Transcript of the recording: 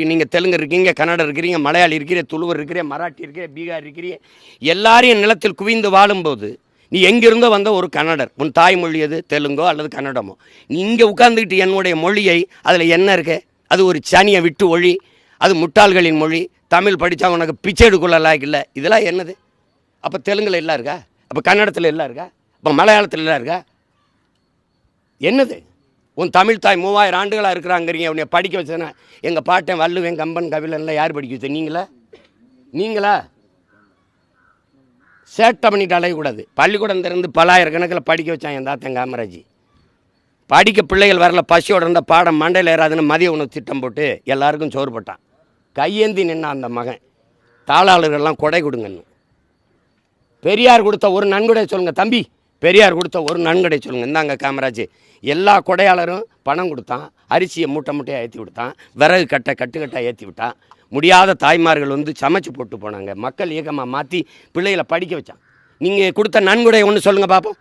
நீங்கள் தெலுங்கு இருக்கீங்க, கன்னடம் இருக்கிறீங்க, மலையாளி இருக்கிற, துளுவர் இருக்கிற, மராட்டி இருக்கிற, பீகார் இருக்கிற, எல்லாரையும் நிலத்தில் குவிந்து வாழும்போது நீ எங்கிருந்தோ வந்த ஒரு கன்னடர், உன் தாய்மொழி எது, தெலுங்கோ அல்லது கன்னடமோ, நீ இங்கே உட்கார்ந்துக்கிட்டு என்னுடைய மொழியை அதில் என்ன இருக்கு, அது ஒரு சனியை விட்டு ஒழி, அது முட்டாள்களின் மொழி, தமிழ் படித்தா உனக்கு பிச்சை எடுக்கொள்ளலாம் இல்லை, இதெல்லாம் என்னது? அப்போ தெலுங்கில் எல்லாம் இருக்கா? அப்போ கன்னடத்தில் எல்லாம் இருக்கா? அப்போ மலையாளத்தில் எல்லாம் இருக்கா? என்னது? உன் தமிழ் தாய் 3000 ஆண்டுகளாக இருக்கிறாங்கிறீங்க, உன்னை படிக்க வச்சேன்னா எங்கள் பாட்டன் வள்ளுவன் கம்பன் கபிலன்லாம் யார் படிக்க வச்சேன்? நீங்களா? சேட்டை பண்ணிட்டு அலையக்கூடாது. பள்ளிக்கூடம் திறந்து பல்லாயிரக்கணக்கில் படிக்க வச்சான் என் தாத்தன் காமராஜ். படிக்க பிள்ளைகள் வரல, பசியோட இருந்த பாடம் மண்டையில் ஏறாதுன்னு மதிய உணவு திட்டம் போட்டு எல்லாருக்கும் சோறு போட்டான். கையேந்தி நின்னா அந்த மகன், தாளாளர்கள்லாம் கொடை கொடுங்கன்னு. பெரியார் கொடுத்த ஒரு நன்கொடை சொல்லுங்கள் தம்பி, பெரியார் கொடுத்த ஒரு நன்கொடை சொல்லுங்கள். இந்தாங்க காமராஜ். எல்லா கொடையாளரும் பணம் கொடுத்தான், அரிசியை மூட்டை மூட்டையாக ஏற்றி விட்டான், விறகு கட்டுக்கட்டாக ஏற்றி விட்டான். முடியாத தாய்மார்கள் வந்து சமைச்சு போட்டு போனாங்க. மக்கள் இயக்கமாக மாற்றி பிள்ளைகளை படிக்க வச்சான். நீங்கள் கொடுத்த நன்கொடை ஒன்று சொல்லுங்கள் பார்ப்போம்.